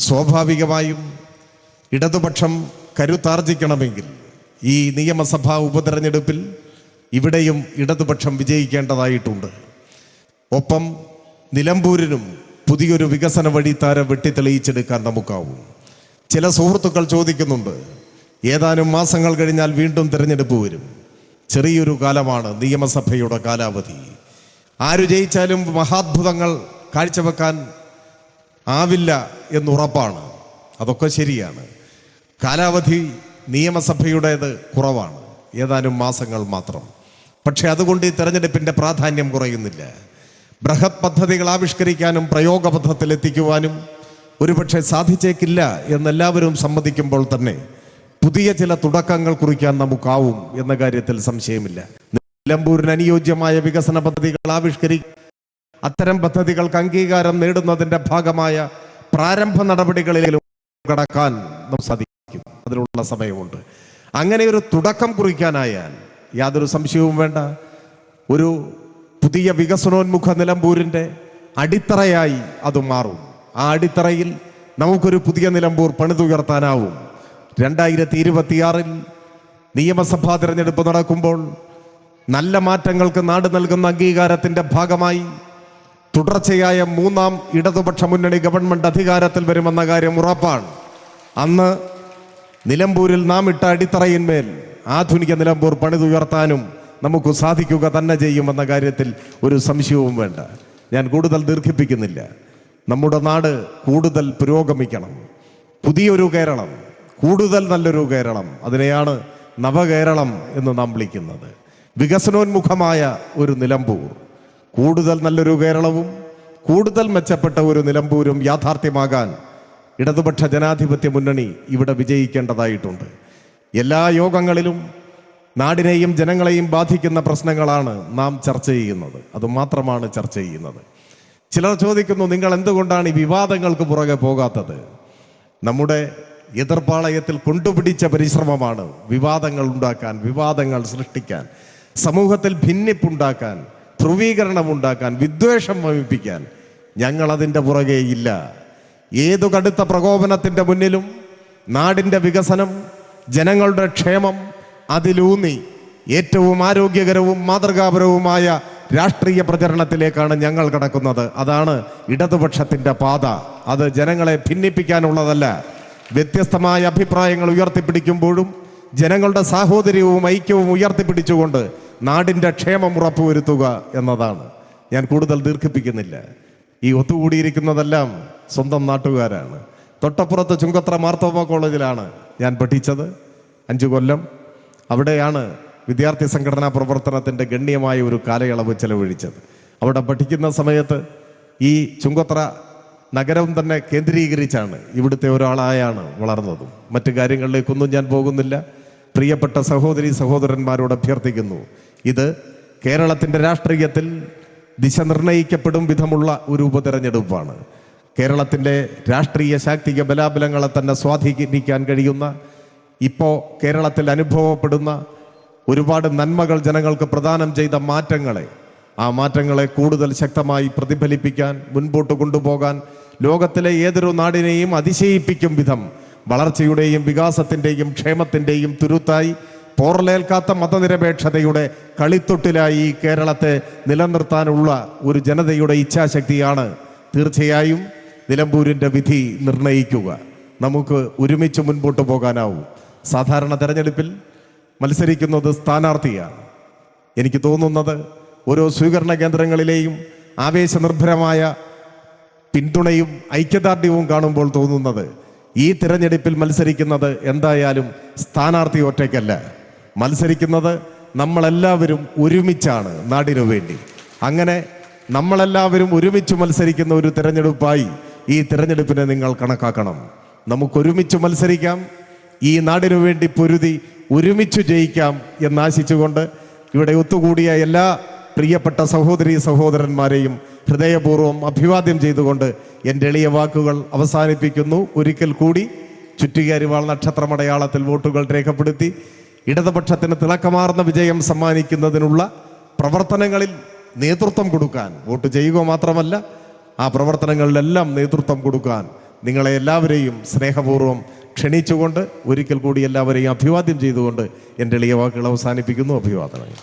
സ്വാഭാവികമായും ഇടതുപക്ഷം കരുത്താർജിക്കണമെങ്കിൽ ഈ നിയമസഭാ ഉപതെരഞ്ഞെടുപ്പിൽ ഇവിടെയും ഇടതുപക്ഷം വിജയിക്കേണ്ടതായിട്ടുണ്ട്. ഒപ്പം നിലമ്പൂരിനും പുതിയൊരു വികസന വഴിത്താര വെട്ടിത്തെളിയിച്ചെടുക്കാൻ നമുക്കാവും. ചില സുഹൃത്തുക്കൾ ചോദിക്കുന്നുണ്ട്, ഏതാനും മാസങ്ങൾ കഴിഞ്ഞാൽ വീണ്ടും തിരഞ്ഞെടുപ്പ് വരും. ചെറിയൊരു കാലമാണ് നിയമസഭയുടെ കാലാവധി. ആരു ജയിച്ചാലും മഹാത്ഭുതങ്ങൾ കാഴ്ചവെക്കാൻ ആവില്ല എന്നുറപ്പാണ്. അതൊക്കെ ശരിയാണ്. കാലാവധി നിയമസഭയുടേത് കുറവാണ്, ഏതാനും മാസങ്ങൾ മാത്രം. പക്ഷെ അതുകൊണ്ട് ഈ തെരഞ്ഞെടുപ്പിൻ്റെ പ്രാധാന്യം കുറയുന്നില്ല. ബൃഹത് പദ്ധതികൾ ആവിഷ്കരിക്കാനും പ്രയോഗപഥത്തിലെത്തിക്കുവാനും ഒരുപക്ഷെ സാധിച്ചേക്കില്ല എന്നെല്ലാവരും സമ്മതിക്കുമ്പോൾ തന്നെ പുതിയ ചില തുടക്കങ്ങൾ കുറിക്കാൻ നമുക്കാവും എന്ന കാര്യത്തിൽ സംശയമില്ല. നിലമ്പൂരിന് അനുയോജ്യമായ വികസന പദ്ധതികൾ ആവിഷ്കരിക്കാൻ, അത്തരം പദ്ധതികൾക്ക് അംഗീകാരം നേടുന്നതിൻ്റെ ഭാഗമായ പ്രാരംഭ നടപടികളിലും കടക്കാൻ നമുക്ക് സാധിക്കും. അതിനുള്ള സമയമുണ്ട്. അങ്ങനെ ഒരു തുടക്കം കുറിക്കാനായാൽ യാതൊരു സംശയവും വേണ്ട, ഒരു പുതിയ വികസനോന്മുഖ നിലമ്പൂരിൻ്റെ അടിത്തറയായി അത് മാറും. ആ അടിത്തറയിൽ നമുക്കൊരു പുതിയ നിലമ്പൂർ പണിതുയർത്താനാവും. 2026 നിയമസഭാ തിരഞ്ഞെടുപ്പ് നടക്കുമ്പോൾ നല്ല മാറ്റങ്ങൾക്ക് നാട് നൽകുന്ന അംഗീകാരത്തിൻ്റെ ഭാഗമായി തുടർച്ചയായ 3ാം ഇടതുപക്ഷ മുന്നണി ഗവൺമെൻറ് അധികാരത്തിൽ വരുമെന്ന കാര്യം ഉറപ്പാണ്. അന്ന് നിലമ്പൂരിൽ നാം ഇട്ട അടിത്തറയിന്മേൽ ആധുനിക നിലമ്പൂർ പണിതുയർത്താനും നമുക്ക് സാധിക്കുക തന്നെ ചെയ്യുമെന്ന കാര്യത്തിൽ ഒരു സംശയവും വേണ്ട. ഞാൻ കൂടുതൽ ദീർഘിപ്പിക്കുന്നില്ല. നമ്മുടെ നാട് കൂടുതൽ പുരോഗമിക്കണം. പുതിയൊരു കേരളം, കൂടുതൽ നല്ലൊരു കേരളം, അതിനെയാണ് നവകേരളം എന്ന് നാം വിളിക്കുന്നത്. വികസനോന്മുഖമായ ഒരു നിലമ്പൂർ, കൂടുതൽ നല്ലൊരു കേരളവും കൂടുതൽ മെച്ചപ്പെട്ട ഒരു നിലമ്പൂരും യാഥാർത്ഥ്യമാകാൻ ഇടതുപക്ഷ ജനാധിപത്യ മുന്നണി ഇവിടെ വിജയിക്കേണ്ടതായിട്ടുണ്ട്. എല്ലാ യോഗങ്ങളിലും നാടിനെയും ജനങ്ങളെയും ബാധിക്കുന്ന പ്രശ്നങ്ങളാണ് നാം ചർച്ച ചെയ്യുന്നത്. അതുമാത്രമാണ് ചർച്ച ചെയ്യുന്നത്. ചിലർ ചോദിക്കുന്നു, നിങ്ങൾ എന്തുകൊണ്ടാണ് ഈ വിവാദങ്ങൾക്ക് പുറകെ പോകാത്തത്? നമ്മുടെ എതിർപ്പാളയത്തിൽ കൊണ്ടുപിടിച്ച പരിശ്രമമാണ് വിവാദങ്ങൾ ഉണ്ടാക്കാൻ, വിവാദങ്ങൾ സൃഷ്ടിക്കാൻ, സമൂഹത്തിൽ ഭിന്നിപ്പുണ്ടാക്കാൻ, ധ്രുവീകരണമുണ്ടാക്കാൻ, വിദ്വേഷം വമിപ്പിക്കാൻ. ഞങ്ങളതിൻ്റെ പുറകെ ഇല്ല. ഏതു കടുത്ത പ്രകോപനത്തിൻ്റെ മുന്നിലും നാടിൻ്റെ വികസനം, ജനങ്ങളുടെ ക്ഷേമം, അതിലൂന്നി ഏറ്റവും ആരോഗ്യകരവും മാതൃകാപരവുമായ രാഷ്ട്രീയ പ്രചരണത്തിലേക്കാണ് ഞങ്ങൾ കടക്കുന്നത്. അതാണ് ഇടതുപക്ഷത്തിൻ്റെ പാത. അത് ജനങ്ങളെ ഭിന്നിപ്പിക്കാനുള്ളതല്ല. വ്യത്യസ്തമായ അഭിപ്രായങ്ങൾ ഉയർത്തിപ്പിടിക്കുമ്പോഴും ജനങ്ങളുടെ സാഹോദര്യവും ഐക്യവും ഉയർത്തിപ്പിടിച്ചുകൊണ്ട് നാടിൻ്റെ ക്ഷേമം ഉറപ്പുവരുത്തുക എന്നതാണ്. ഞാൻ കൂടുതൽ ദീർഘിപ്പിക്കുന്നില്ല. ഈ ഒത്തുകൂടിയിരിക്കുന്നതെല്ലാം സ്വന്തം നാട്ടുകാരാണ്. തൊട്ടപ്പുറത്ത് ചുങ്കത്ര മാർത്തോമ കോളേജിലാണ് ഞാൻ പഠിച്ചത് 5 കൊല്ലം. അവിടെയാണ് വിദ്യാർത്ഥി സംഘടനാ പ്രവർത്തനത്തിൻ്റെ ഗണ്യമായ ഒരു കാലയളവ് ചെലവഴിച്ചത്. അവിടെ പഠിക്കുന്ന സമയത്ത് ഈ ചുങ്കത്ര നഗരം തന്നെ കേന്ദ്രീകരിച്ചാണ് ഇവിടുത്തെ ഒരാളായാണ് വളർന്നതും. മറ്റു കാര്യങ്ങളിലേക്കൊന്നും ഞാൻ പോകുന്നില്ല. പ്രിയപ്പെട്ട സഹോദരി സഹോദരന്മാരോട് അഭ്യർത്ഥിക്കുന്നു, ഇത് കേരളത്തിൻ്റെ രാഷ്ട്രീയത്തിൽ ദിശ നിർണയിക്കപ്പെടും വിധമുള്ള ഒരു ഉപതെരഞ്ഞെടുപ്പാണ്. കേരളത്തിൻ്റെ രാഷ്ട്രീയ ശാക്തിക ബലാബലങ്ങളെ തന്നെ സ്വാധീനിക്കാൻ കഴിയുന്ന, ഇപ്പോൾ കേരളത്തിൽ അനുഭവപ്പെടുന്ന ഒരുപാട് നന്മകൾ ജനങ്ങൾക്ക് പ്രദാനം ചെയ്ത ആ മാറ്റങ്ങളെ കൂടുതൽ ശക്തമായി പ്രതിഫലിപ്പിക്കാൻ, മുൻപോട്ട് കൊണ്ടുപോകാൻ, ലോകത്തിലെ ഏതൊരു നാടിനെയും അതിശയിപ്പിക്കും വിധം വളർച്ചയുടെയും വികാസത്തിൻ്റെയും ക്ഷേമത്തിൻ്റെയും തുരുത്തായി, പോറലേൽക്കാത്ത മതനിരപേക്ഷതയുടെ കളിത്തൊട്ടിലായി ഈ കേരളത്തെ നിലനിർത്താനുള്ള ഒരു ജനതയുടെ ഇച്ഛാശക്തിയാണ് തീർച്ചയായും നിലമ്പൂരിൻ്റെ വിധി നിർണയിക്കുക. നമുക്ക് ഒരുമിച്ച് മുൻപോട്ട് പോകാനാവും. സാധാരണ തെരഞ്ഞെടുപ്പിൽ മത്സരിക്കുന്നത് സ്ഥാനാർത്ഥിയാണ്. എനിക്ക് തോന്നുന്നത് ഓരോ സ്വീകരണ കേന്ദ്രങ്ങളിലെയും ആവേശനിർഭരമായ പിന്തുണയും ഐക്യദാർഢ്യവും കാണുമ്പോൾ തോന്നുന്നത് ഈ തിരഞ്ഞെടുപ്പിൽ മത്സരിക്കുന്നത് എന്തായാലും സ്ഥാനാർത്ഥി ഒറ്റയ്ക്കല്ല. മത്സരിക്കുന്നത് നമ്മളെല്ലാവരും ഒരുമിച്ചാണ് നാടിനു വേണ്ടി. അങ്ങനെ നമ്മളെല്ലാവരും ഒരുമിച്ച് മത്സരിക്കുന്ന ഒരു തിരഞ്ഞെടുപ്പായി ഈ തിരഞ്ഞെടുപ്പിനെ നിങ്ങൾ കണക്കാക്കണം. നമുക്കൊരുമിച്ച് മത്സരിക്കാം, ഈ നാടിനു വേണ്ടി പൊരുതി ഒരുമിച്ച് ജയിക്കാം എന്നാശിച്ചുകൊണ്ട് ഇവിടെ ഒത്തുകൂടിയ എല്ലാ പ്രിയപ്പെട്ട സഹോദരീ സഹോദരന്മാരെയും ഹൃദയപൂർവ്വം അഭിവാദ്യം ചെയ്തുകൊണ്ട് എൻ്റെ എളിയ വാക്കുകൾ അവസാനിപ്പിക്കുന്നു. ഒരിക്കൽ കൂടി ചുറ്റികരിവാൾ നക്ഷത്രമടയാളത്തിൽ വോട്ടുകൾ രേഖപ്പെടുത്തി ഇടതുപക്ഷത്തിന് തിളക്കമാർന്ന വിജയം സമ്മാനിക്കുന്നതിനുള്ള പ്രവർത്തനങ്ങളിൽ നേതൃത്വം കൊടുക്കാൻ, വോട്ട് ചെയ്യുക മാത്രമല്ല ആ പ്രവർത്തനങ്ങളിലെല്ലാം നേതൃത്വം കൊടുക്കാൻ നിങ്ങളെ എല്ലാവരെയും സ്നേഹപൂർവ്വം ക്ഷണിച്ചുകൊണ്ട് ഒരിക്കൽ കൂടി എല്ലാവരെയും അഭിവാദ്യം ചെയ്തുകൊണ്ട് എൻ്റെ എളിയ വാക്കുകൾ അവസാനിപ്പിക്കുന്നു. അഭിവാദനങ്ങൾ.